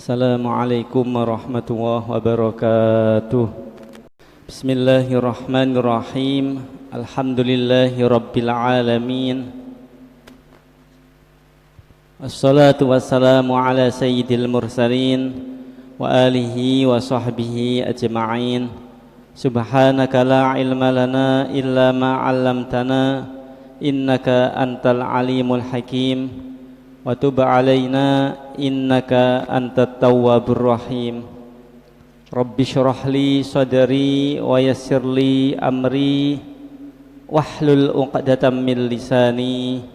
Assalamualaikum warahmatullahi wabarakatuh. Bismillahirrahmanirrahim. Alhamdulillahi rabbil alamin. Assalatu wassalamu ala sayyidil mursalin wa alihi wa sahbihi ajma'in. Subhanaka la ilma lana illa ma 'allamtana innaka antal alimul hakim. Wa tub alaina innaka antat tawwabur rahim. Rabbi shrah li sadri wa yassir li amri wahlul 'uqdatam min lisani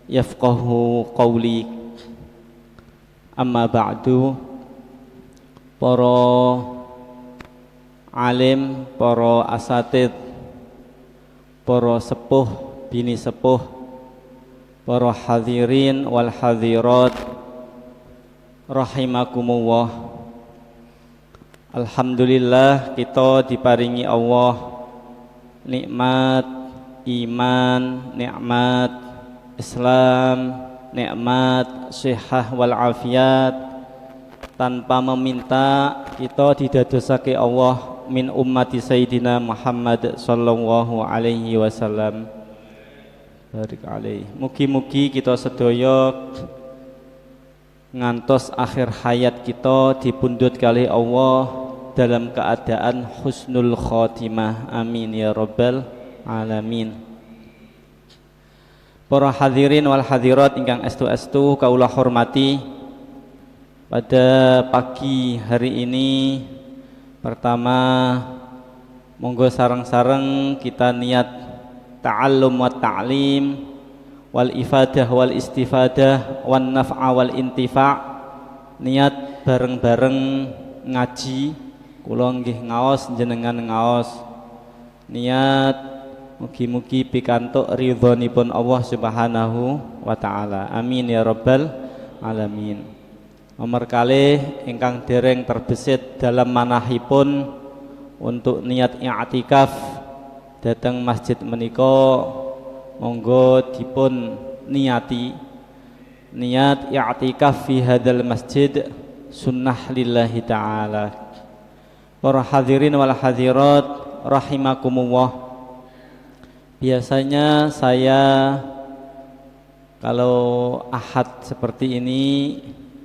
yafqahu qawli. Amma ba'du. Para alim, para asatid, para sepuh, bini sepuh, para hadirin wal hadirat rahimakumullah. Alhamdulillah kita diparingi Allah nikmat iman, nikmat Islam, nikmat sihah wal afiat. Tanpa meminta kita didadosake Allah min ummati Sayyidina Muhammad sallallahu alaihi wasallam. Barik alaih. Mugi-mugi kita sedaya ngantos akhir hayat kita dipundhut kali Allah dalam keadaan husnul khotimah. Amin ya rabbal alamin. Para hadirin wal hadirat ingkang estu-estu kaula hormati, pada pagi hari ini pertama monggo sareng-sareng kita niat ta'allum wa ta'lim wal ifadah wal istifadah wan naf'a wal intifa'. Niat bareng-bareng ngaji, kula nggih ngaos jenengan ngaos. Niat mugi-mugi pikantuk ridhonipun Allah Subhanahu wa taala. Amin ya rabbal alamin. Nomor kalih ingkang dereng terbesit dalam manahipun untuk niat i'tikaf datang masjid menika, monggo dipun niati. Niat i'tikaf fi hadzal masjid sunnah lillahi ta'ala. Para hadirin wal hadirat rahimakumullah. Biasanya saya kalau ahad seperti ini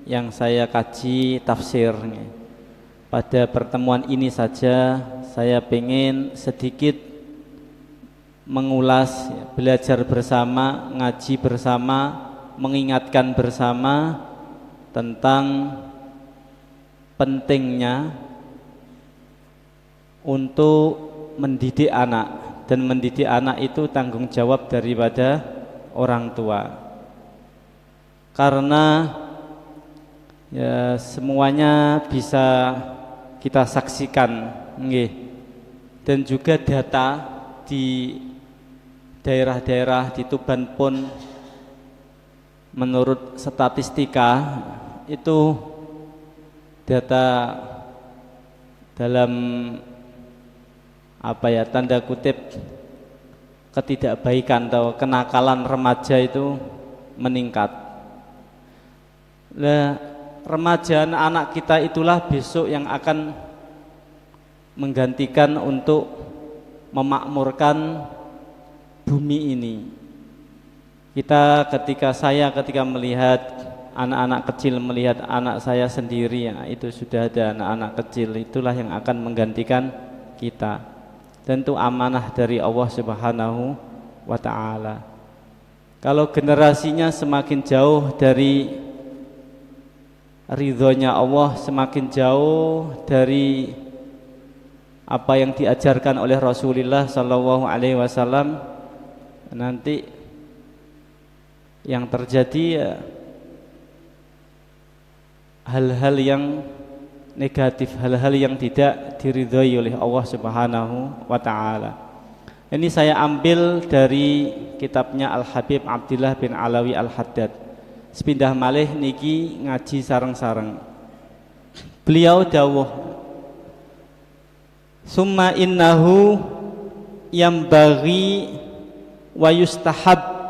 yang saya kaji tafsirnya. Pada pertemuan ini saja saya pengen sedikit mengulas, belajar bersama, ngaji bersama, mengingatkan bersama tentang pentingnya untuk mendidik anak, dan mendidik anak itu tanggung jawab daripada orang tua. Karena ya semuanya bisa kita saksikan, nggih. Dan juga data di daerah-daerah di Tuban pun menurut statistika itu data dalam tanda kutip ketidakbaikan atau kenakalan remaja itu meningkat. Nah, remaja anak kita itulah besok yang akan menggantikan untuk memakmurkan bumi ini. Ketika melihat anak-anak kecil, melihat anak saya sendiri, ya, itu sudah ada anak-anak kecil, itulah yang akan menggantikan kita. Tentu amanah dari Allah Subhanahu wa ta'ala. Kalau generasinya semakin jauh dari ridhonya Allah, semakin jauh dari apa yang diajarkan oleh Rasulullah sallallahu alaihi wasallam, nanti yang terjadi ya, hal-hal yang negatif, hal-hal yang tidak diridhoi oleh Allah Subhanahu wa taala. Ini saya ambil dari kitabnya Al-Habib Abdullah bin Alawi Al-Haddad. Sepindah malih niki ngaji sareng-sareng. Beliau dawuh, summa innahu yambaghi wa yustahab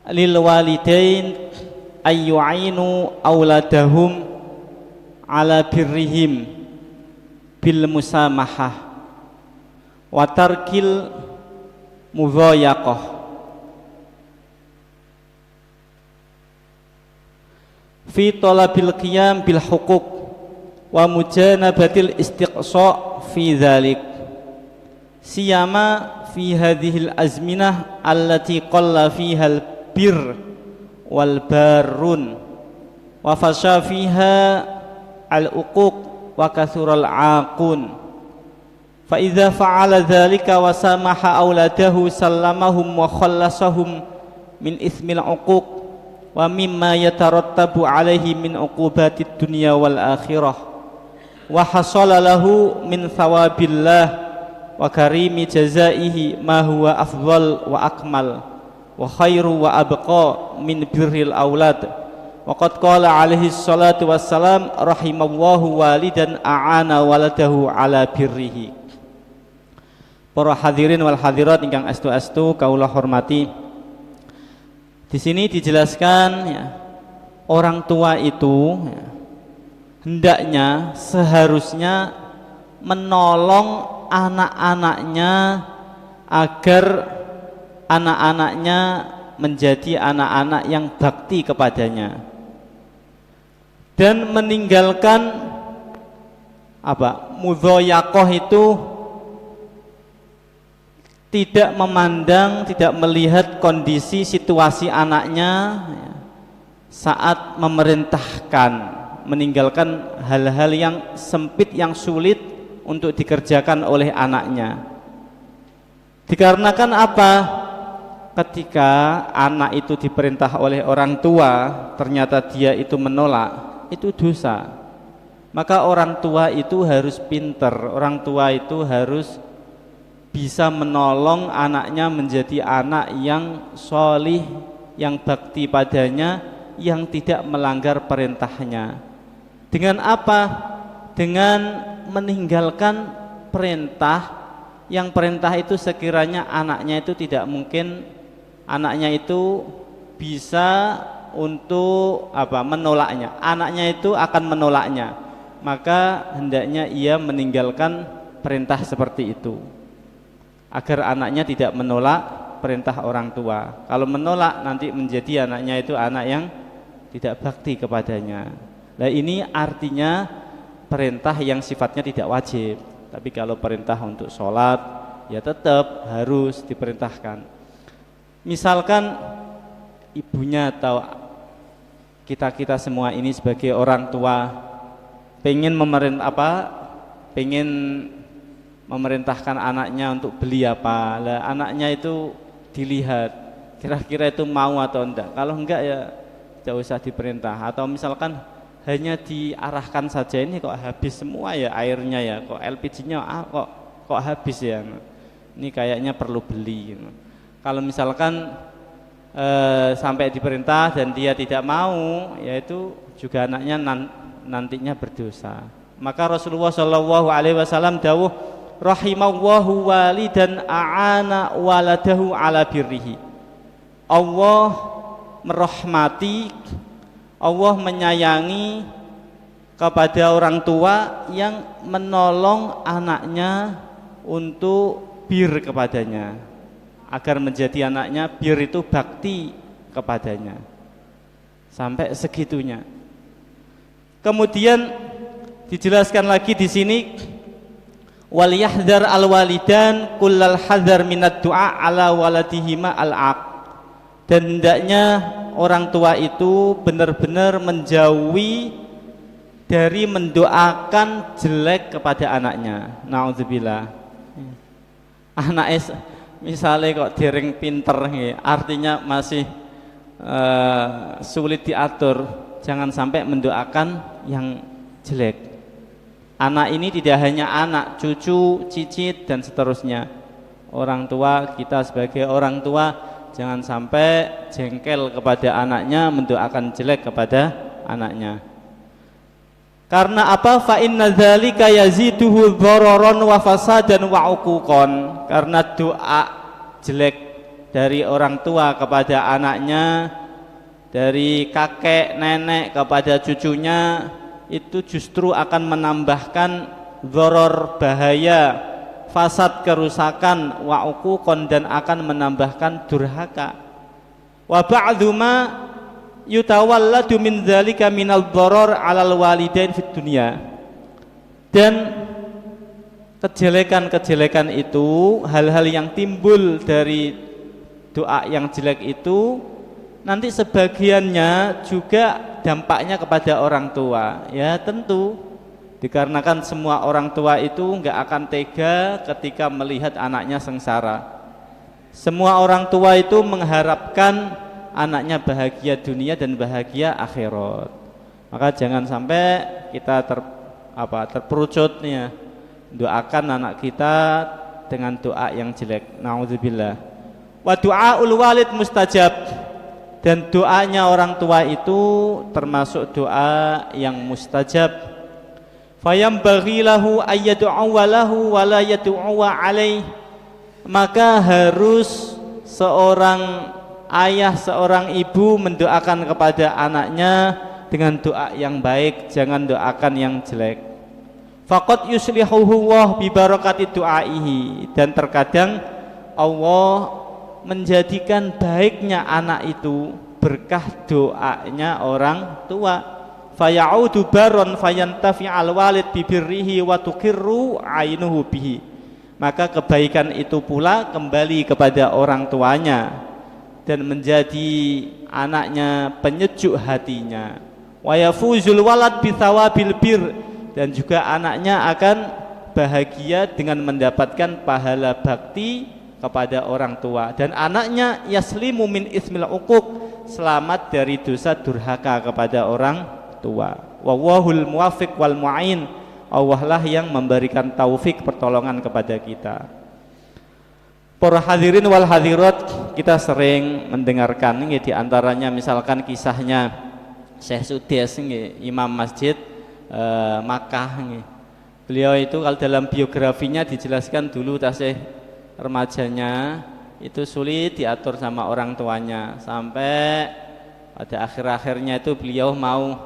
lil walidain ayyu'inu auladahum ala birrihim bil musamahah wa tarkil mudhayaqah fi talabil qiyam bil huquq wa mujanabatil istiqsa fi dzalik siyama fi hadhil azminah allati qalla fiha al bir wal barun wa fasha fiha al uquq wa kathural aqun fa idza fa'ala dzalika wa samaha auladahu sallamahum wa khallasahum min ithmil uquq wa mimma yatarattabu alaihi min uqubatid dunya wal akhirah wa hasala lahu min thawabillah wa karimi jazaihi ma huwa afdal wa akmal wa khairu wa abqa min birril aulad wa qad qala alaihi salatu wassalam rahimallahu walidan a'ana waladahu ala birrihi. Para hadirin wal hadirat ingkang astu-astu kaula hormati, di sini dijelaskan ya, orang tua itu ya, hendaknya seharusnya menolong anak-anaknya agar anak-anaknya menjadi anak-anak yang bakti kepadanya dan meninggalkan mudhayaqah itu tidak memandang, tidak melihat kondisi situasi anaknya saat memerintahkan, meninggalkan hal-hal yang sempit, yang sulit untuk dikerjakan oleh anaknya. Dikarenakan apa? Ketika anak itu diperintah oleh orang tua, ternyata dia itu menolak, itu dosa. Maka orang tua itu harus pinter, orang tua itu harus bisa menolong anaknya menjadi anak yang sholih, yang bakti padanya, yang tidak melanggar perintahnya. Dengan apa? Dengan meninggalkan perintah, yang perintah itu sekiranya anaknya itu tidak mungkin, anaknya itu bisa untuk menolaknya, anaknya itu akan menolaknya, maka hendaknya ia meninggalkan perintah seperti itu agar anaknya tidak menolak perintah orang tua. Kalau menolak nanti menjadi anaknya itu anak yang tidak bakti kepadanya. Nah, ini artinya perintah yang sifatnya tidak wajib. Tapi kalau perintah untuk sholat ya tetap harus diperintahkan. Misalkan ibunya atau kita semua ini sebagai orang tua pengen memerintahkan anaknya untuk beli apa, lah anaknya itu dilihat kira-kira itu mau atau enggak. Kalau enggak ya tidak usah diperintah. Atau misalkan hanya diarahkan saja, ini kok habis semua ya airnya ya, kok LPG-nya kok habis ya, ini kayaknya perlu beli. Kalau misalkan sampai diperintah dan dia tidak mau, yaitu juga anaknya nantinya berdosa. Maka Rasulullah SAW dawuh, rahimallahu walidan a'ana waladahu ala birrihi. Allah merahmati, Allah menyayangi kepada orang tua yang menolong anaknya untuk bir kepadanya, agar menjadi anaknya bir itu bakti kepadanya. Sampai segitunya. Kemudian dijelaskan lagi di sini, wal yahdhar al walidan kullal hadhar minad du'a ala waladihima al aq. Dan hendaknya orang tua itu benar-benar menjauhi dari mendoakan jelek kepada anaknya. Naudzubillah. Anak misalnya kok dereng pinter, artinya masih sulit diatur, jangan sampai mendoakan yang jelek. Anak ini tidak hanya anak, cucu, cicit dan seterusnya. Orang tua, kita sebagai orang tua jangan sampai jengkel kepada anaknya, mendoakan jelek kepada anaknya. Karena apa? Fa inna dzalika yaziduhu dhararan wa fasadan wa uquqan. Karena doa jelek dari orang tua kepada anaknya, dari kakek nenek kepada cucunya, itu justru akan menambahkan dzaror, bahaya, fasad, kerusakan, wa uquqan, dan akan menambahkan durhaka. Wa ba'dhu ma yutawalladu min dzalika minal dharar 'alal walidain fid dunya. Dan kejelekan-kejelekan itu, hal-hal yang timbul dari doa yang jelek itu, nanti sebagiannya juga dampaknya kepada orang tua. Ya tentu, dikarenakan semua orang tua itu enggak akan tega ketika melihat anaknya sengsara. Semua orang tua itu mengharapkan anaknya bahagia dunia dan bahagia akhirat. Maka jangan sampai kita terperucutnya doakan anak kita dengan doa yang jelek. Nauzubillah. Wa du'aul walid mustajab, dan doanya orang tua itu termasuk doa yang mustajab. Fayambaghi lahu ayyad'a lahu wa la yad'u alaih, maka harus seorang ayah, seorang ibu mendoakan kepada anaknya dengan doa yang baik, jangan doakan yang jelek. Faqad yuslihuhu Allah bi barakati du'aihi, dan terkadang Allah menjadikan baiknya anak itu berkah doanya orang tua. Fayaudu baron fayantafi'al walid bibirrihi wa tuqirru ainuhu bihi, maka kebaikan itu pula kembali kepada orang tuanya dan menjadi anaknya penyejuk hatinya. Wa yafuzul walad bi thawabil bir, dan juga anaknya akan bahagia dengan mendapatkan pahala bakti kepada orang tua, dan anaknya yaslimu min ismil uquq, selamat dari dosa durhaka kepada orang tua. Wallahul muwaffiq wal mu'in, Allah lah yang memberikan taufik, pertolongan kepada kita. Para hadirin wal hadirat, kita sering mendengarkan ini, di antaranya misalkan kisahnya Syekh Sudes, imam masjid Makkah. Beliau itu kalau dalam biografinya dijelaskan dulu tasih remajanya itu sulit diatur sama orang tuanya, sampai pada akhir-akhirnya itu beliau mau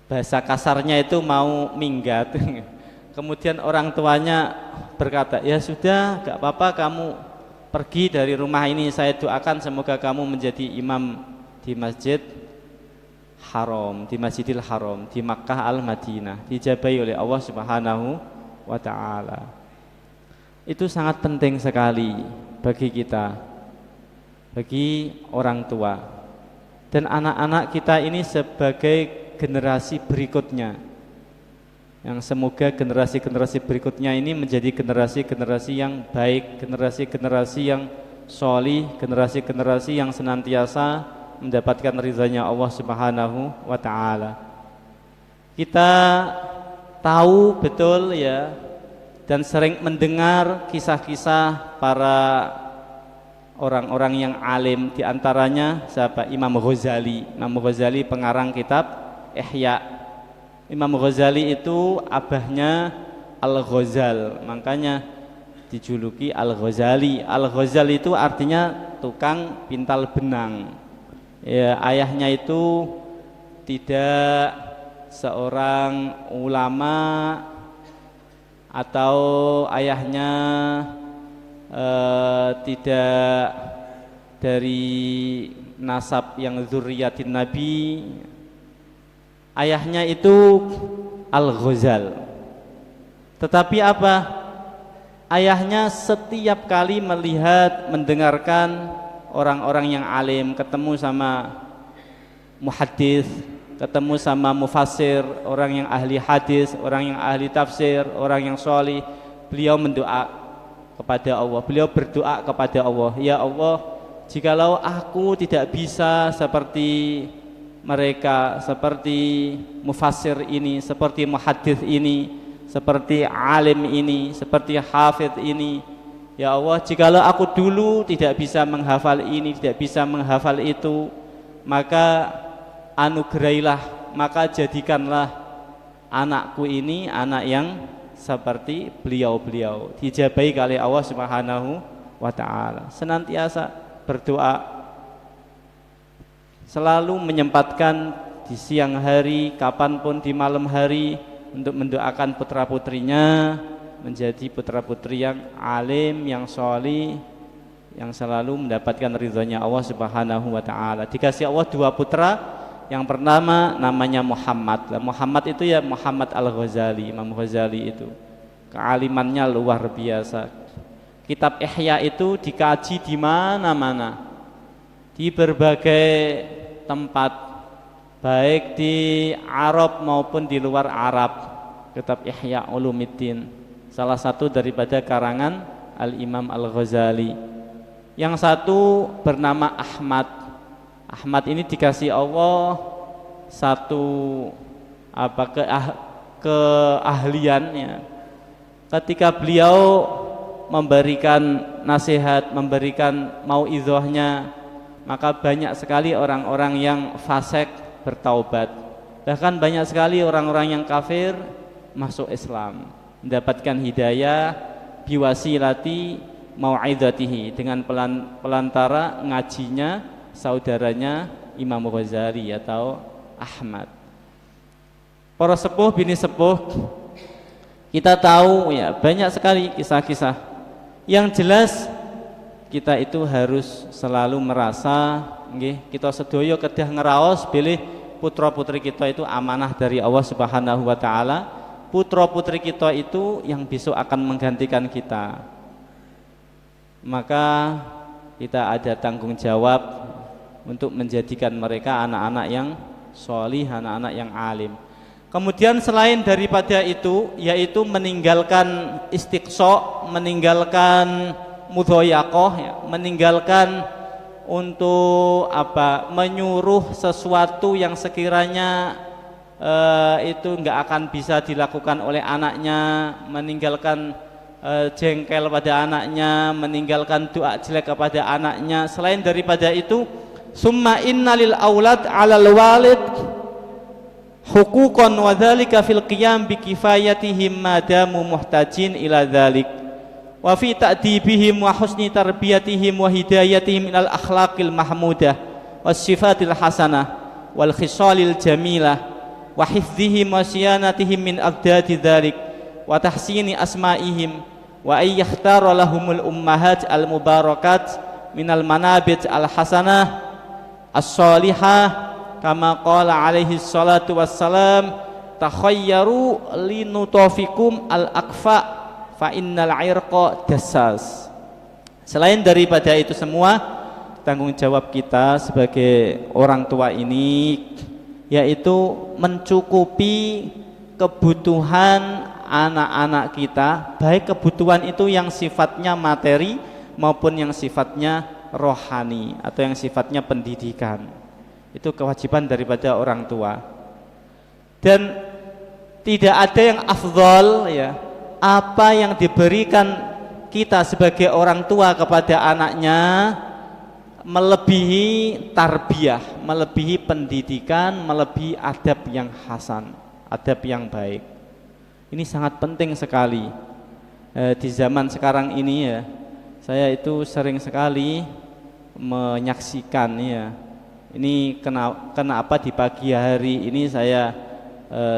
bahasa kasarnya itu mau minggat. Kemudian orang tuanya berkata, ya sudah, gak apa-apa kamu pergi dari rumah ini, saya doakan semoga kamu menjadi imam di masjid Haram, di Masjidil Haram di Makkah Al-Madinah, dijabahi oleh Allah Subhanahu wa ta'ala. Itu sangat penting sekali bagi kita, bagi orang tua, dan anak-anak kita ini sebagai generasi berikutnya, yang semoga generasi-generasi berikutnya ini menjadi generasi-generasi yang baik, generasi-generasi yang sholih, generasi-generasi yang senantiasa mendapatkan ridhanya Allah Subhanahu wa ta'ala. Kita tahu betul ya, dan sering mendengar kisah-kisah para orang-orang yang alim, di antaranya siapa? Imam Ghazali. Imam Ghazali pengarang kitab Ihya. Imam Ghazali itu abahnya Al-Ghazal, makanya dijuluki Al-Ghazali. Al-Ghazal itu artinya tukang pintal benang. Ya, ayahnya itu tidak seorang ulama, atau ayahnya tidak dari nasab yang zuriyatin Nabi. Ayahnya itu Al-Ghazal. Tetapi apa? Ayahnya setiap kali melihat, mendengarkan orang-orang yang alim, ketemu sama muhaddis, ketemu sama mufassir, orang yang ahli hadis, orang yang ahli tafsir, orang yang sholih, beliau mendoa kepada Allah, beliau berdoa kepada Allah, ya Allah, jikalau aku tidak bisa seperti mereka, seperti mufassir ini, seperti muhaddis ini, seperti alim ini, seperti hafidh ini, ya Allah, jikalau aku dulu tidak bisa menghafal ini, tidak bisa menghafal itu, maka anugerailah, maka jadikanlah anakku ini anak yang seperti beliau-beliau. Dijabahi oleh Allah Subhanahu wa ta'ala. Senantiasa berdoa, selalu menyempatkan di siang hari, kapanpun di malam hari, untuk mendoakan putra-putrinya menjadi putra-putri yang alim, yang sholih, yang selalu mendapatkan ridhonya Allah Subhanahu wa ta'ala. Dikasih Allah 2 putra, yang pertama namanya Muhammad. Muhammad itu ya Muhammad Al-Ghazali, Imam Ghazali itu kealimannya luar biasa. Kitab Ihya itu dikaji di mana-mana, di berbagai tempat, baik di Arab maupun di luar Arab. Kitab Ihya Ulumuddin, salah satu daripada karangan Al-Imam Al-Ghazali. Yang satu bernama Ahmad. Ahmad ini dikasih Allah satu keahliannya. Ketika beliau memberikan nasihat, memberikan mauidhahnya, maka banyak sekali orang-orang yang fasik bertaubat. Bahkan banyak sekali orang-orang yang kafir masuk Islam, mendapatkan hidayah biwasilati mau'idhatihi, dengan pelantara ngajinya saudaranya Imam Ghazali atau Ahmad. Para sepuh bini sepuh, kita tahu ya banyak sekali kisah-kisah. Yang jelas kita itu harus selalu merasa nggih, kita sedaya kedah ngeraos bilih putra-putri kita itu amanah dari Allah Subhanahu wa taala. Putra-putri kita itu yang besok akan menggantikan kita. Maka kita ada tanggung jawab untuk menjadikan mereka anak-anak yang sholih, anak-anak yang alim. Kemudian selain daripada itu, yaitu meninggalkan istiqsa, meninggalkan mudhoyaqoh, ya, meninggalkan untuk menyuruh sesuatu yang sekiranya itu enggak akan bisa dilakukan oleh anaknya, meninggalkan jengkel pada anaknya, meninggalkan doa jelek kepada anaknya. Selain daripada itu, summa innalil aulad 'alal walid huquqan wa dzalika fil qiyam bi kifayatihim madamu muhtajin ila dzalik wa fi ta'dibihim wa husni tarbiyatihim wa hidayatihim ilal akhlaqil mahmudah was sifatil hasanah wal khisalil jamilah wa hifdzihim wa siyanatihim min abdadi dzalik wa tahsini asma'ihim wa ay yakhtara lahumul ummahat al mubarakat minal manabit al hasanah as-salihah kama qala alaihi salatu wassalam takhayyaru linutafikum al-aqfa fa innal irqa dassas. Selain daripada itu semua, tanggung jawab kita sebagai orang tua ini yaitu mencukupi kebutuhan anak-anak kita, baik kebutuhan itu yang sifatnya materi maupun yang sifatnya rohani atau yang sifatnya pendidikan. Itu kewajiban daripada orang tua. Dan tidak ada yang afdol ya, apa yang diberikan kita sebagai orang tua kepada anaknya melebihi tarbiyah, melebihi pendidikan, melebihi adab yang hasan, adab yang baik. Ini sangat penting sekali di zaman sekarang ini ya. Saya itu sering sekali menyaksikan ya. Ini kenapa di pagi hari ini saya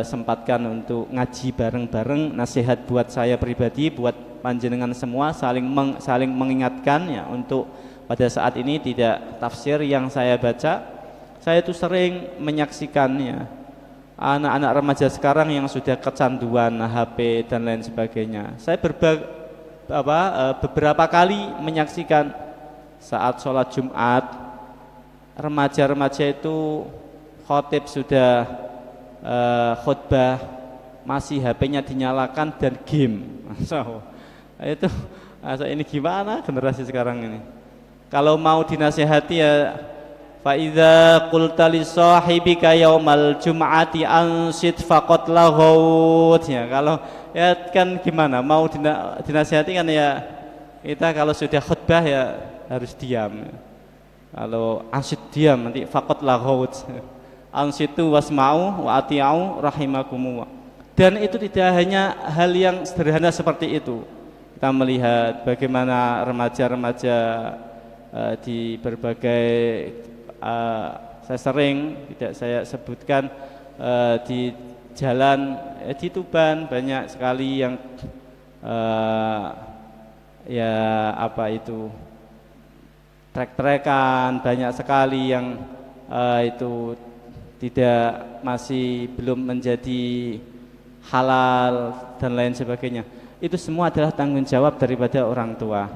sempatkan untuk ngaji bareng-bareng, nasihat buat saya pribadi, buat panjenengan semua, saling mengingatkan ya, untuk pada saat ini tidak tafsir yang saya baca. Saya itu sering menyaksikannya anak-anak remaja sekarang yang sudah kecanduan HP dan lain sebagainya. Saya beberapa kali menyaksikan saat sholat Jumat, remaja-remaja itu khotib sudah khutbah, masih HP-nya dinyalakan dan game. So, itu ini gimana generasi sekarang ini? Kalau mau dinasihati ya, fa idza qulta li sahibika yaumal jum'ati ansid faqat laghut ya. Kalau ya kan gimana mau dinasihati kan ya, kita kalau sudah khutbah ya harus diam. Kalau ansid diam nanti faqat laghut. Ansitu wasma'u wa ati'u rahimakumullah. Dan itu tidak hanya hal yang sederhana seperti itu. Kita melihat bagaimana remaja-remaja di berbagai saya sering tidak saya sebutkan di jalan di Tuban banyak sekali yang ya apa itu trek-trekan, banyak sekali yang itu masih belum menjadi halal dan lain sebagainya. Itu semua adalah tanggung jawab daripada orang tua.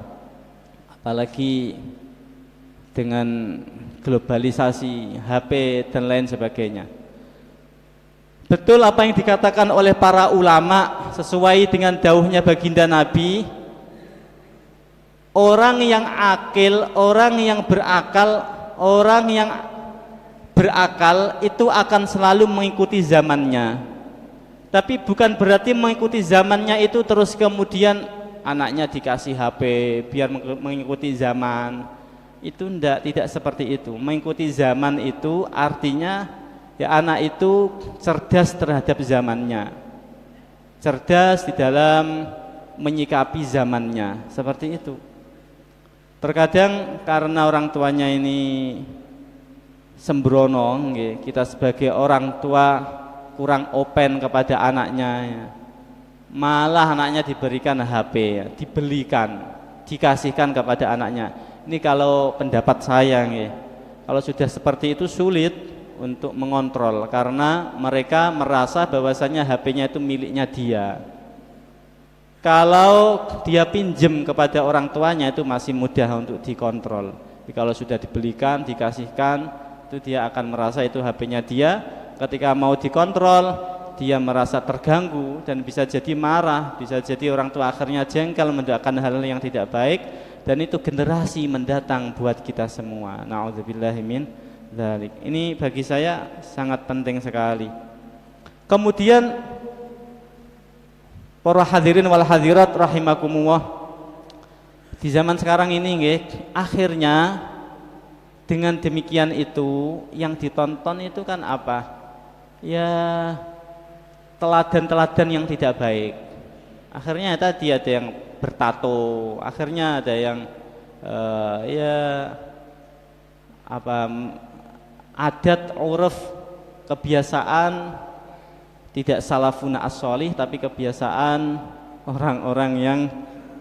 Apalagi dengan globalisasi, HP dan lain sebagainya. Betul apa yang dikatakan oleh para ulama sesuai dengan dauhnya baginda Nabi. Orang yang akil, orang yang berakal itu akan selalu mengikuti zamannya. Tapi bukan berarti mengikuti zamannya itu terus kemudian anaknya dikasih HP biar mengikuti zaman. Itu tidak seperti itu. Mengikuti zaman itu artinya ya anak itu cerdas terhadap zamannya. Cerdas di dalam menyikapi zamannya, seperti itu. Terkadang karena orang tuanya ini sembrono, kita sebagai orang tua kurang open kepada anaknya, malah anaknya diberikan HP, dibelikan, dikasihkan kepada anaknya. Ini kalau pendapat saya, kalau sudah seperti itu sulit untuk mengontrol karena mereka merasa bahwasanya HP-nya itu miliknya dia. Kalau dia pinjem kepada orang tuanya itu masih mudah untuk dikontrol. Tapi kalau sudah dibelikan, dikasihkan, itu dia akan merasa itu HP-nya dia. Ketika mau dikontrol, dia merasa terganggu dan bisa jadi marah, bisa jadi orang tua akhirnya jengkel mendoakan hal yang tidak baik, dan itu generasi mendatang buat kita semua. Na'udzubillahi min dzalik. Ini bagi saya sangat penting sekali. Kemudian para hadirin wal hadirat rahimakumullah, di zaman sekarang ini akhirnya dengan demikian itu yang ditonton itu kan apa? Ya teladan-teladan yang tidak baik. Akhirnya tadi ada yang bertato, akhirnya ada yang adat uruf kebiasaan tidak salafuna as-sholih, tapi kebiasaan orang-orang yang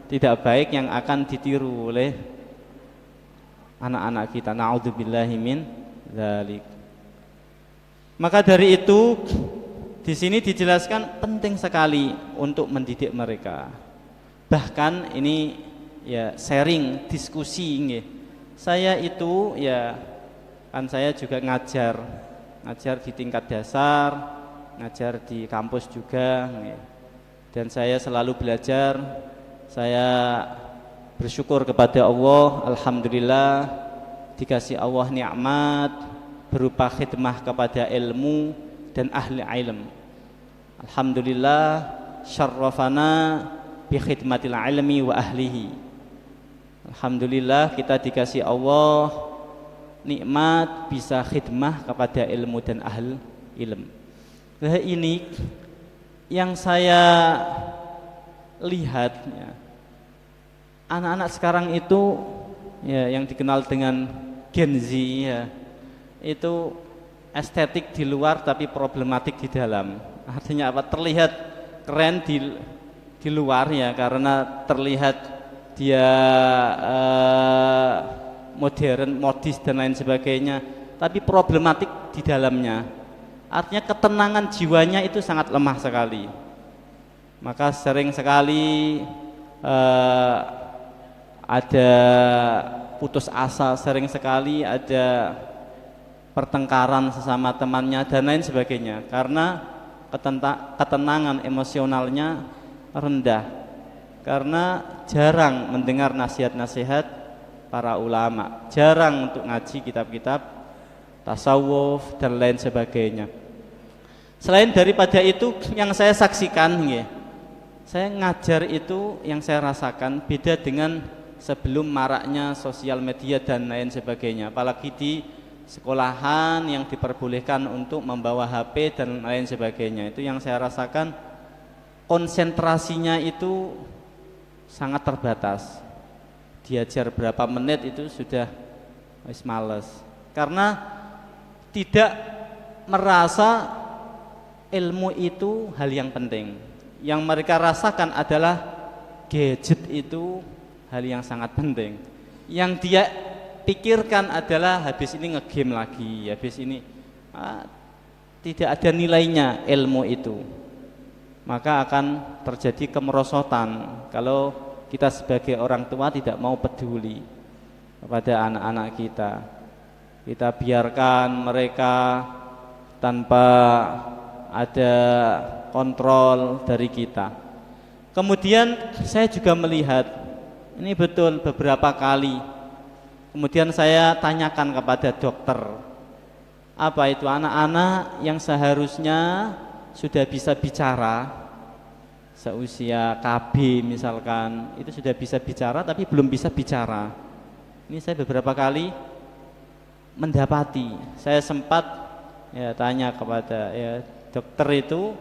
tidak baik yang akan ditiru oleh anak-anak kita. Na'udzubillahi min dzalik. Maka dari itu di sini dijelaskan penting sekali untuk mendidik mereka. Bahkan ini ya sharing, diskusi nggih. Saya itu ya kan saya juga ngajar di tingkat dasar, ngajar di kampus juga, dan saya selalu belajar. Saya bersyukur kepada Allah, alhamdulillah dikasih Allah nikmat berupa khidmah kepada ilmu dan ahli ilm. Alhamdulillah syarrafana bi khidmatil ilmi wa ahlihi. Alhamdulillah kita dikasih Allah nikmat bisa khidmah kepada ilmu dan ahli ilm. Nah ini yang saya lihat ya, anak-anak sekarang itu ya yang dikenal dengan Gen Z ya, itu estetik di luar tapi problematik di dalam. Artinya apa? Terlihat keren di luar ya karena terlihat dia modern, modis dan lain sebagainya, tapi problematik di dalamnya. Artinya ketenangan jiwanya itu sangat lemah sekali. Maka sering sekali ada putus asa, sering sekali ada pertengkaran sesama temannya dan lain sebagainya karena ketenangan emosionalnya rendah, karena jarang mendengar nasihat-nasihat para ulama, jarang untuk ngaji kitab-kitab tasawuf dan lain sebagainya. Selain daripada itu yang saya saksikan ya, saya ngajar itu yang saya rasakan beda dengan sebelum maraknya sosial media dan lain sebagainya, apalagi di sekolahan yang diperbolehkan untuk membawa HP dan lain sebagainya. Itu yang saya rasakan konsentrasinya itu sangat terbatas. Diajar berapa menit itu sudah males. Karena tidak merasa ilmu itu hal yang penting. Yang mereka rasakan adalah gadget itu hal yang sangat penting. Yang dia pikirkan adalah habis ini ngegame lagi, habis ini tidak ada nilainya ilmu itu. Maka akan terjadi kemerosotan kalau kita sebagai orang tua tidak mau peduli kepada anak-anak kita. Kita biarkan mereka tanpa ada kontrol dari kita. Kemudian saya juga melihat, ini betul beberapa kali, kemudian saya tanyakan kepada dokter, apa itu anak-anak yang seharusnya sudah bisa bicara, seusia KB misalkan, itu sudah bisa bicara tapi belum bisa bicara. Ini saya beberapa kali mendapati, saya sempat tanya kepada dokter itu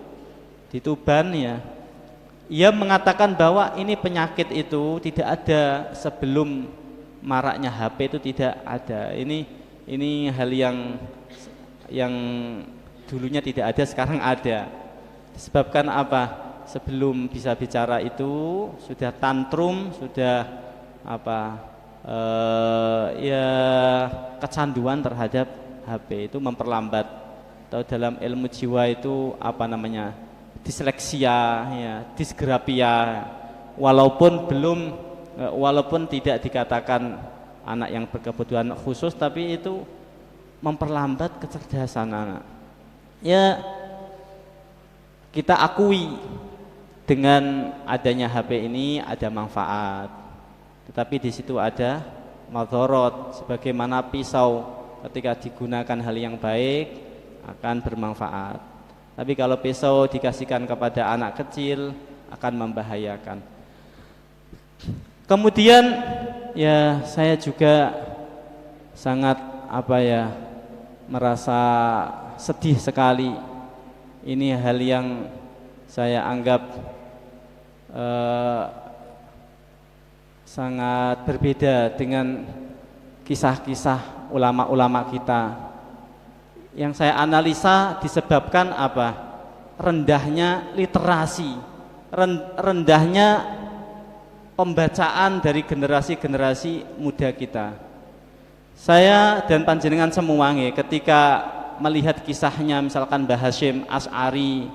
di Tuban ia mengatakan bahwa ini penyakit itu tidak ada sebelum maraknya HP, itu tidak ada. Ini hal yang dulunya tidak ada, sekarang ada. Disebabkan apa? Sebelum bisa bicara itu sudah tantrum, sudah kecanduan terhadap HP, itu memperlambat. Atau dalam ilmu jiwa itu disleksia, disgrafia. Walaupun tidak dikatakan anak yang berkebutuhan khusus, tapi itu memperlambat kecerdasan anak. Kita akui dengan adanya HP ini ada manfaat, tetapi di situ ada madharat. Sebagaimana pisau ketika digunakan hal yang baik akan bermanfaat, tapi kalau pisau dikasihkan kepada anak kecil akan membahayakan. Kemudian saya juga sangat merasa sedih sekali. Ini hal yang saya anggap sangat berbeda dengan kisah-kisah ulama-ulama kita. Yang saya analisa disebabkan rendahnya literasi, rendahnya pembacaan dari generasi-generasi muda kita. Saya dan panjenengan semua ketika melihat kisahnya misalkan Mbah Hasyim Asy'ari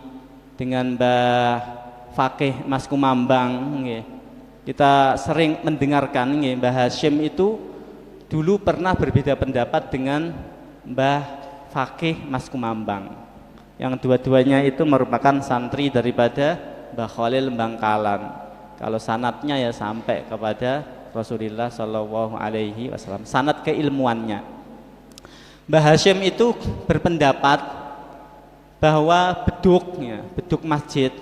dengan Mbah Fakih Mas Kumambang, kita sering mendengarkan Mbah Hasyim itu dulu pernah berbeda pendapat dengan Mbah Fakih Mas Kumambang, yang dua-duanya itu merupakan santri daripada Mbah Khalil Bangkalan. Kalau sanadnya sampai kepada Rasulullah Shallallahu Alaihi Wasallam, sanad keilmuannya. Mbah Hasyim itu berpendapat bahwa beduk masjid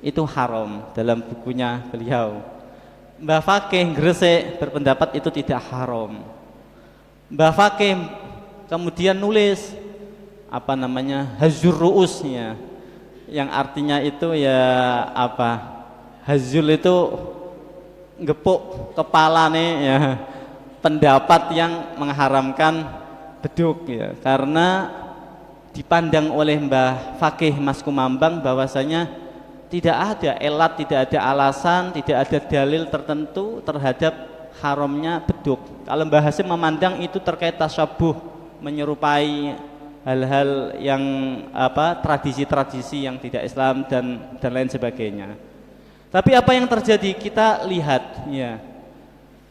itu haram dalam bukunya beliau. Mbah Fakih Gresik berpendapat itu tidak haram. Mbah Fakih kemudian nulis Hazur Ru'us, yang artinya itu Hazul itu gepuk kepala pendapat yang mengharamkan beduk, karena dipandang oleh Mbah Fakih Mas Kumambang bahwasanya tidak ada elat, tidak ada alasan, tidak ada dalil tertentu terhadap haramnya beduk. Kalau Mbah Hasyim memandang itu terkait tasyabuh, menyerupai hal-hal yang tradisi-tradisi yang tidak Islam dan lain sebagainya. Tapi apa yang terjadi kita lihat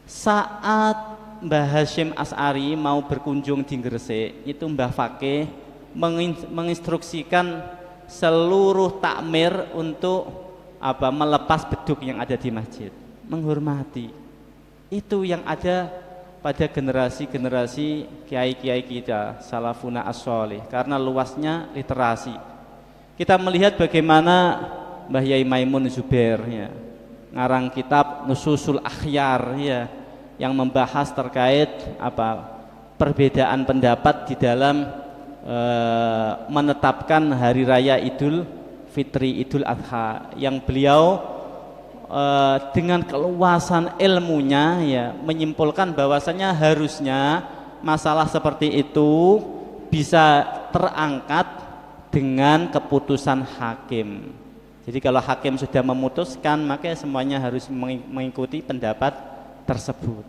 saat Mbah Hasyim Asy'ari mau berkunjung di Gresik, itu Mbah Fakih menginstruksikan seluruh takmir untuk melepas beduk yang ada di masjid, menghormati. Itu yang ada pada generasi-generasi kiai-kiai kita salafuna as-sholih, karena luasnya literasi. Kita melihat bagaimana Mbah Yai Maimun Zubair ngarang kitab Nususul Akhyar yang membahas terkait perbedaan pendapat di dalam menetapkan hari raya Idul Fitri, Idul Adha, yang beliau dengan keluasan ilmunya menyimpulkan bahwasanya harusnya masalah seperti itu bisa terangkat dengan keputusan hakim. Jadi kalau hakim sudah memutuskan, maka semuanya harus mengikuti pendapat tersebut.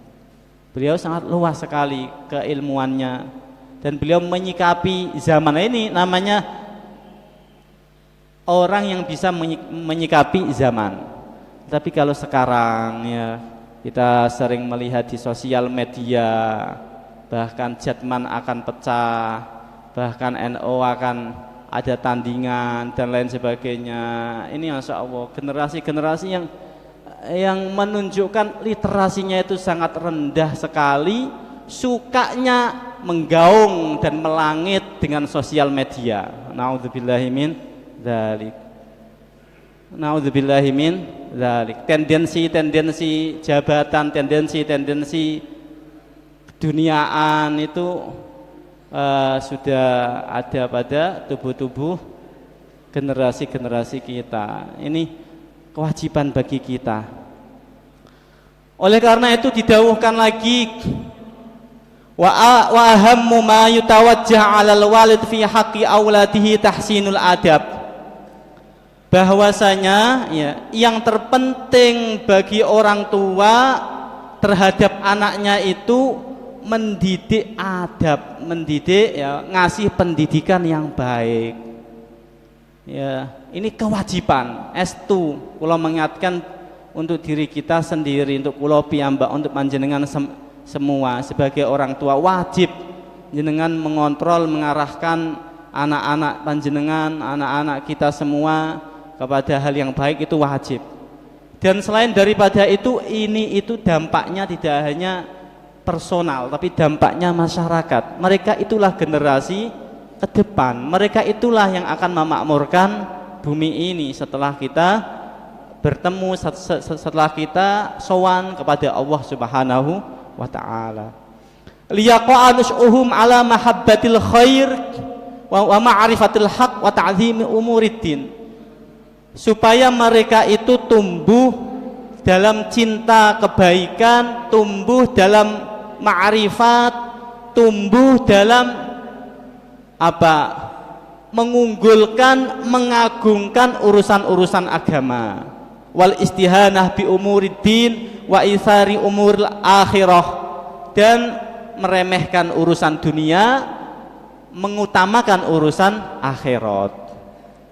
Beliau sangat luas sekali keilmuannya, dan beliau menyikapi zaman ini, namanya orang yang bisa menyikapi zaman. Tapi kalau sekarang ya, kita sering melihat di sosial media, bahkan Jatman akan pecah, bahkan NO akan ada tandingan dan lain sebagainya. Ini Masya Allah, generasi-generasi yang menunjukkan literasinya itu sangat rendah sekali, sukanya menggaung dan melangit dengan sosial media. Na'udzubillahi min dzalik. Na'udzubillahi min dzalik. Tendensi jabatan, tendensi keduniaan itu sudah ada pada tubuh-tubuh generasi-generasi kita. Ini kewajiban bagi kita. Oleh karena itu didawuhkan lagi, wa ahammu ma yutawajjah 'alal walid fi haqqi auladihi tahsinul adab. Bahwasanya ya, yang terpenting bagi orang tua terhadap anaknya itu mendidik adab, mendidik ya, ngasih pendidikan yang baik. Ya, ini kewajiban. Estu, kula mengingatkan untuk diri kita sendiri, untuk kula piyambak, untuk panjenengan semua sebagai orang tua, wajib jenengan mengontrol, mengarahkan anak-anak panjenengan, anak-anak kita semua kepada hal yang baik, itu wajib. Dan selain daripada itu, itu dampaknya tidak hanya personal, tapi dampaknya masyarakat. Mereka itulah generasi ke depan. Mereka itulah yang akan memakmurkan bumi ini setelah kita bertemu, setelah kita sowan kepada Allah Subhanahu wa ta'ala. Liyaqa'a nus'uhum ala mahabbatil khair wa ma'rifatil haq wa ta'zimi umuriddin. Supaya mereka itu tumbuh dalam cinta kebaikan, tumbuh dalam ma'rifat, tumbuh dalam mengunggulkan, mengagungkan urusan-urusan agama. Wal istihanah bi umuriddin wa itsari umuril akhirah, dan meremehkan urusan dunia, mengutamakan urusan akhirat.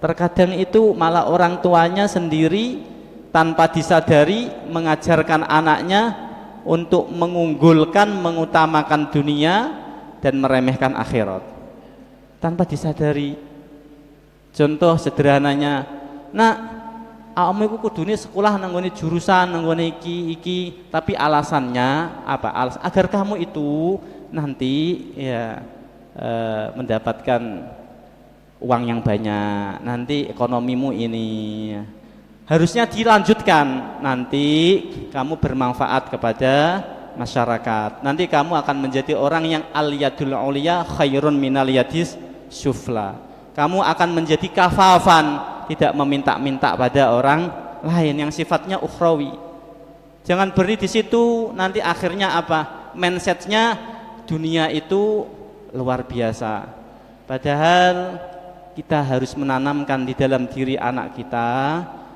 Terkadang itu malah orang tuanya sendiri tanpa disadari mengajarkan anaknya untuk mengunggulkan, mengutamakan dunia dan meremehkan akhirat tanpa disadari. Contoh sederhananya, nak, awakmu iku kudune sekolah nang ngene jurusan, nang ngene iki, tapi alasannya apa? Agar kamu itu nanti ya mendapatkan uang yang banyak, nanti ekonomimu ini. Harusnya dilanjutkan, nanti kamu bermanfaat kepada masyarakat, nanti kamu akan menjadi orang yang al-yadul uliya khairun minal yadis sufla. Kamu akan menjadi kafafan, tidak meminta-minta pada orang lain yang sifatnya ukhrawi. Jangan berhenti di situ, nanti akhirnya apa? Mindsetnya dunia itu luar biasa. Padahal kita harus menanamkan di dalam diri anak kita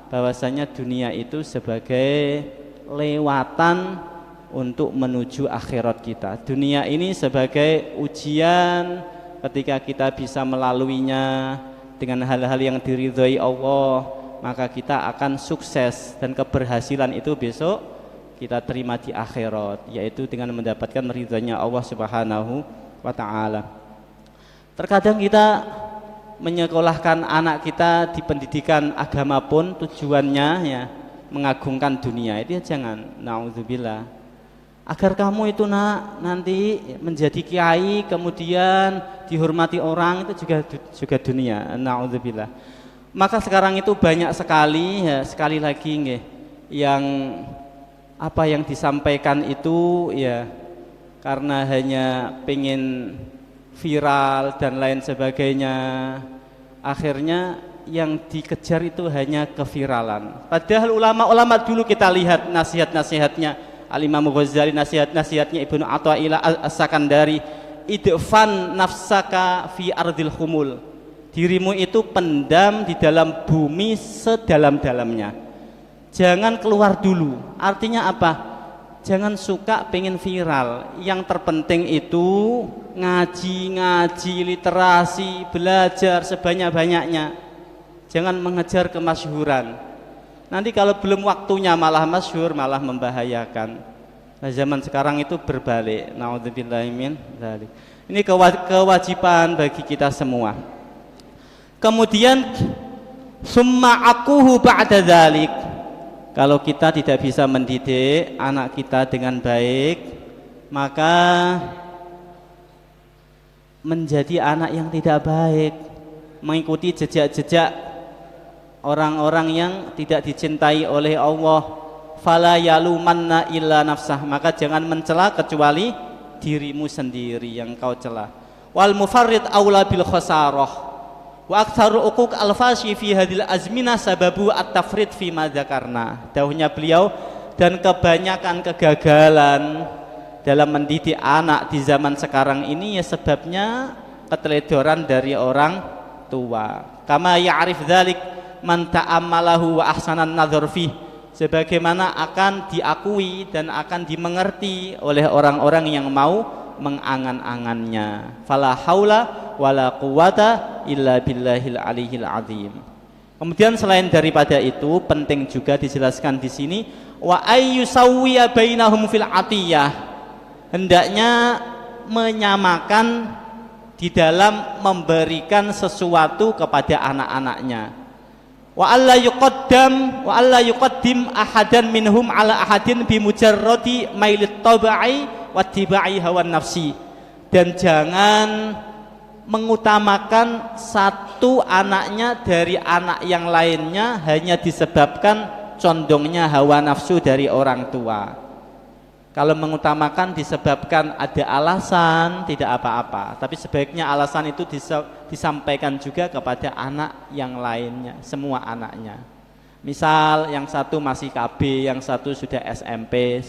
bahwasanya dunia itu sebagai lewatan untuk menuju akhirat kita. Dunia ini sebagai ujian, ketika kita bisa melaluinya dengan hal-hal yang diridhai Allah, maka kita akan sukses, dan keberhasilan itu besok kita terima di akhirat, yaitu dengan mendapatkan ridhanya Allah Subhanahu wa ta'ala. Terkadang kita menyekolahkan anak kita di pendidikan agama pun tujuannya ya mengagungkan dunia, itu ya jangan, naudzubillah. Agar kamu itu nanti menjadi kiai, kemudian dihormati orang, itu juga dunia, naudzubillah. Maka sekarang itu banyak sekali ya, sekali lagi nggih, yang apa yang disampaikan itu ya karena hanya pengen viral dan lain sebagainya, akhirnya yang dikejar itu hanya keviralan. Padahal ulama-ulama dulu kita lihat nasihat-nasihatnya Al-Imam Ghazali, nasihat-nasihatnya Ibnu Athaillah As-Sakandari, idfan nafsaka fi ardil humul. Dirimu itu pendam di dalam bumi sedalam-dalamnya. Jangan keluar dulu. Artinya apa? Jangan suka pengen viral. Yang terpenting itu ngaji, literasi, belajar sebanyak-banyaknya. Jangan mengejar kemasyhuran. Nanti kalau belum waktunya malah masyhur, malah membahayakan. Nah, zaman sekarang itu berbalik. Naudzubillahi min dzalik. Ini kewajiban bagi kita semua. Kemudian summa aquhu ba'da dzalik. Kalau kita tidak bisa mendidik anak kita dengan baik, maka menjadi anak yang tidak baik, mengikuti jejak-jejak orang-orang yang tidak dicintai oleh Allah. Fala yalumanna illa nafsah, maka jangan mencela kecuali dirimu sendiri yang kau celah. Wal mufarrid aula bil khasarah wa aktsaru uquq al fashi fi hadil azmina sababu at-tafrid fi ma dzakarna. Dawuhnya beliau, dan kebanyakan kegagalan dalam mendidik anak di zaman sekarang ini ya sebabnya keteledoran dari orang tua. Kama ya'rif dzalik man ta'ammalahu wa ahsanan nadhar fihi, sebagaimana akan diakui dan akan dimengerti oleh orang-orang yang mau mengangan-angannya. Fala haula wala quwata illa billahil aliyil azim. Kemudian selain daripada itu penting juga dijelaskan di sini wa ayyusawwiya bainahum fil atiyah. Hendaknya menyamakan di dalam memberikan sesuatu kepada anak-anaknya. Wa alla yuqaddim ahadan minhum ala ahadin bi mujarradi mailit tabai wa tibai hawan nafsi. Dan jangan mengutamakan satu anaknya dari anak yang lainnya hanya disebabkan condongnya hawa nafsu dari orang tua. Kalau mengutamakan disebabkan ada alasan, tidak apa-apa. Tapi sebaiknya alasan itu disampaikan juga kepada anak yang lainnya, semua anaknya. Misal yang satu masih KB, yang satu sudah SMP,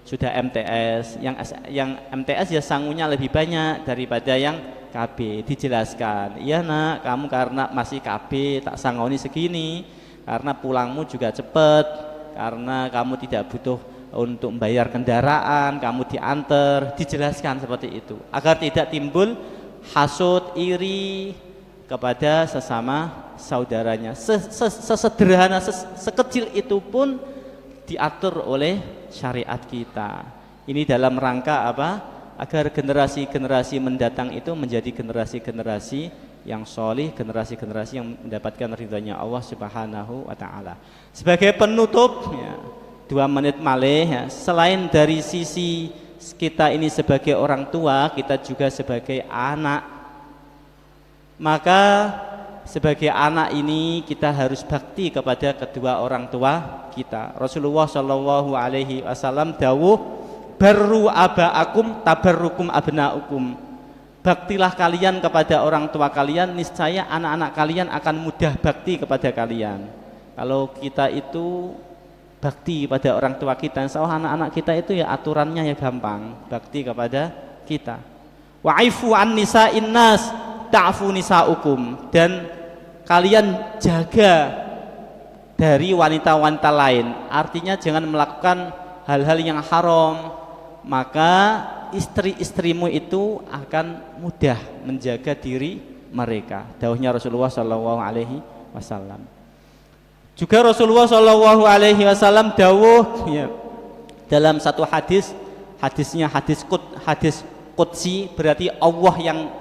sudah MTS. Yang MTS ya sangunya lebih banyak daripada yang KB. Dijelaskan, iya nak, kamu karena masih KB tak sangoni segini, karena pulangmu juga cepat, karena kamu tidak butuh untuk membayar kendaraan, kamu diantar. Dijelaskan seperti itu agar tidak timbul hasud, iri kepada sesama saudaranya. Sesederhana, sekecil itu pun diatur oleh syariat kita. Ini dalam rangka apa? Agar generasi-generasi mendatang itu menjadi generasi-generasi yang solih, generasi-generasi yang mendapatkan ridhonya Allah Subhanahu wa ta'ala. Sebagai penutup ya, 2 menit malih ya. Selain dari sisi kita ini sebagai orang tua, kita juga sebagai anak. Maka sebagai anak ini kita harus bakti kepada kedua orang tua kita. Rasulullah Shallallahu Alaihi Wasallam dawuh, barru abaakum tabarrukum abnaukum. Baktilah kalian kepada orang tua kalian, niscaya anak-anak kalian akan mudah bakti kepada kalian. Kalau kita itu bakti pada orang tua kita, insya Allah anak-anak kita itu ya aturannya ya gampang bakti kepada kita. Wa'ifu an nisa'in nas ta'fu nisa'ukum. Dan kalian jaga dari wanita-wanita lain, artinya jangan melakukan hal-hal yang haram, maka istri-istrimu itu akan mudah menjaga diri mereka. Dawuhnya Rasulullah Shallallahu Alaihi Wasallam. Juga Rasulullah Shallallahu Alaihi Wasallam dawuh ya, dalam satu hadisnya hadis qudsi, berarti Allah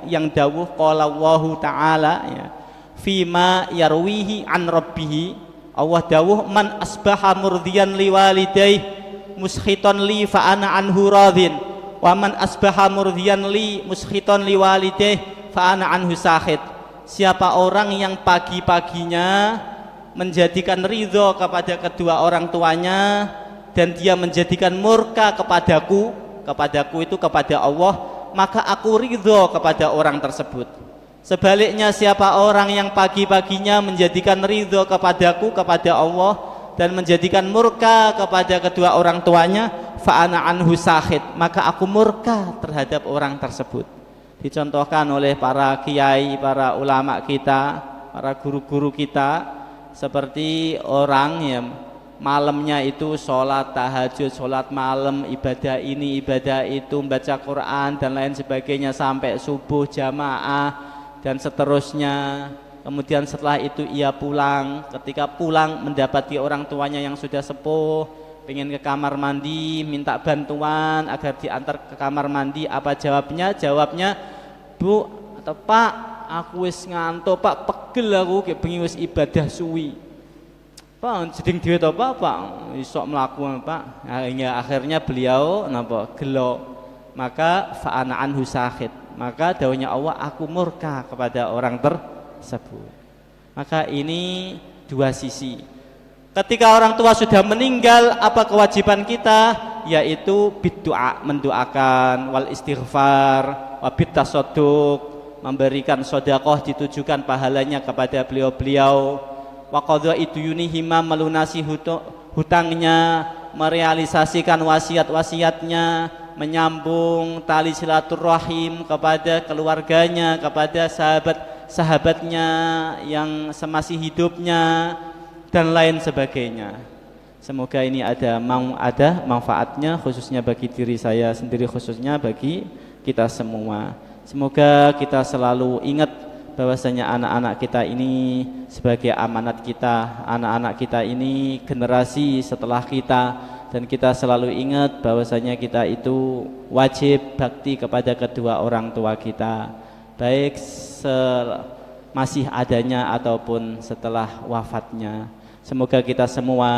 yang dawuh, qala Allahu ta'ala ya, fima yarwihi an rabbih. Allah dawuh, man asbaha murdiyan liwalidayhi muskhiton li fa ana anhu radhin, wa man asbaha murdiyan li muskhiton liwalidayhi fa ana anhu sakhit. Siapa orang yang pagi-paginya menjadikan ridho kepada kedua orang tuanya dan dia menjadikan murka kepadaku itu kepada Allah, maka aku ridho kepada orang tersebut. Sebaliknya siapa orang yang pagi-paginya menjadikan ridho kepadaku kepada Allah dan menjadikan murka kepada kedua orang tuanya, fa ana anhu sakhit, maka aku murka terhadap orang tersebut. dicontohkan oleh para kiai, para ulama kita, para guru-guru kita, seperti orang yang malamnya itu sholat tahajud, sholat malam, ibadah ini, ibadah itu, membaca Quran dan lain sebagainya sampai subuh jamaah dan seterusnya. Kemudian setelah itu ia pulang, ketika pulang mendapati orang tuanya yang sudah sepuh, pengen ke kamar mandi, minta bantuan agar diantar ke kamar mandi. Apa jawabnya? Jawabnya, Bu atau Pak, aku wis ngantuk Pak, pegel aku kayak bengi wis ibadah suwi. Pak, jeding dhewe to Pak, isok mlaku Pak. Akhirnya beliau napa gelo. Maka fa'ana anhu sakhid. Maka dawuhnya Allah, aku murka kepada orang tersebut. Maka ini dua sisi. Ketika orang tua sudah meninggal, apa kewajiban kita? Yaitu biddu'a, mendoakan, wal istighfar, wabit tasadduq, memberikan sedekah, ditujukan pahalanya kepada beliau-beliau. Wa qadha'i duyunihima, melunasi hutangnya, merealisasikan wasiat-wasiatnya, menyambung tali silaturahim kepada keluarganya, kepada sahabatnya yang semasih hidupnya dan lain sebagainya. Semoga ini ada manfaatnya, khususnya bagi diri saya sendiri, khususnya bagi kita semua. Semoga kita selalu ingat bahwasanya anak-anak kita ini sebagai amanat kita, anak-anak kita ini generasi setelah kita, dan kita selalu ingat bahwasanya kita itu wajib bakti kepada kedua orang tua kita, baik masih adanya ataupun setelah wafatnya. Semoga kita semua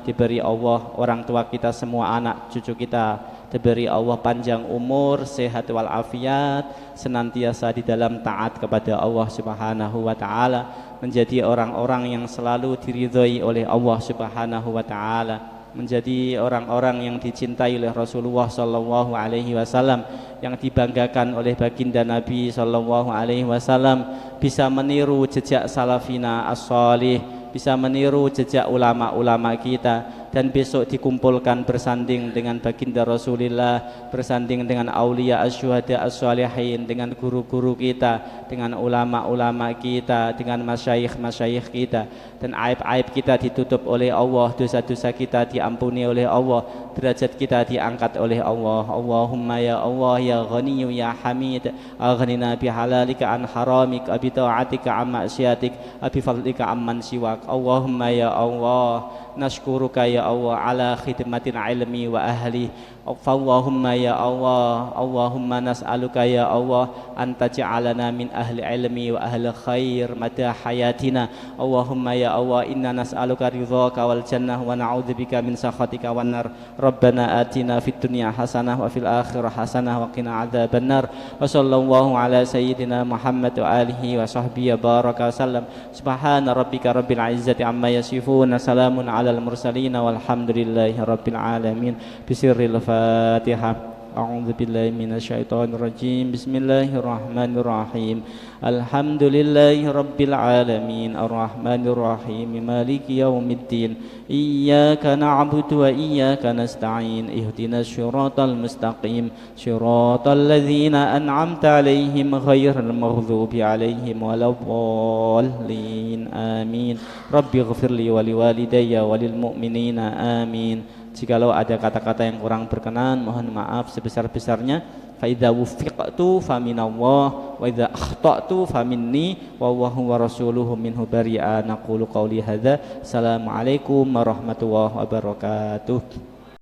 diberi Allah, orang tua kita semua, anak cucu kita diberi Allah panjang umur, sehat walafiat, senantiasa di dalam taat kepada Allah Subhanahu wa taala, menjadi orang-orang yang selalu diridhoi oleh Allah Subhanahu wa taala, menjadi orang-orang yang dicintai oleh Rasulullah sallallahu alaihi wasallam, yang dibanggakan oleh baginda Nabi sallallahu alaihi wasallam, bisa meniru jejak salafina as-salih, bisa meniru jejak ulama-ulama kita, dan besok dikumpulkan bersanding dengan baginda Rasulullah, bersanding dengan aulia asyuhada as-salihin, dengan guru-guru kita, dengan ulama-ulama kita, dengan masyayikh-masyayikh kita, dan aib-aib kita ditutup oleh Allah, dosa-dosa kita diampuni oleh Allah, derajat kita diangkat oleh Allah. Allahumma ya Allah ya Ghaniyyu ya Hamid, aghnina bihalalika an haramik, abi ta'atika an ma'syiatik, abi fadlika amman siwak. Allahumma ya Allah, nashkuruka ya Allah ala khidmatin ilmi wa ahli. Allahumma ya Allah, Allahumma nas'aluka ya Allah an taj'alana min ahli ilmi wa ahli khair mada hayatina. Allahumma ya Allah, inna nas'aluka ridhaka wal jannah wa na'udzubika min sakhatika wan nar. Rabbana atina fid dunya hasanah wa fil akhirah hasanah wa qina adzabannar. Wa sallallahu ala sayyidina Muhammad wa alihi wa sahbihi baraka wasallam. Subhana rabbika rabbil izzati amma yasifun, salamun alal mursalin walhamdulillahi rabbil alamin. Bisirril Fatihah. A'udzu billahi minasyaitonir rajim. Bismillahirrahmanirrahim. Alhamdulillahi rabbil alamin, arrahmanir rahim, maliki yaumiddin. Iyyaka na'budu wa iyyaka nasta'in. Ihdinas siratal mustaqim, siratal ladzina an'amta 'alaihim ghairil maghdubi 'alaihim waladdallin. Amin. Rabbighfirli wa liwalidayya walil mu'minina. Amin. Jikalau ada kata-kata yang kurang berkenan, mohon maaf sebesar-besarnya. Fa idza wuffiqtu faminallah wa idza akhta'tu faminni wallahu wa rasuluhu minhu bari'a. Naqulu qawli hadza. Assalamualaikum warahmatullahi wabarakatuh.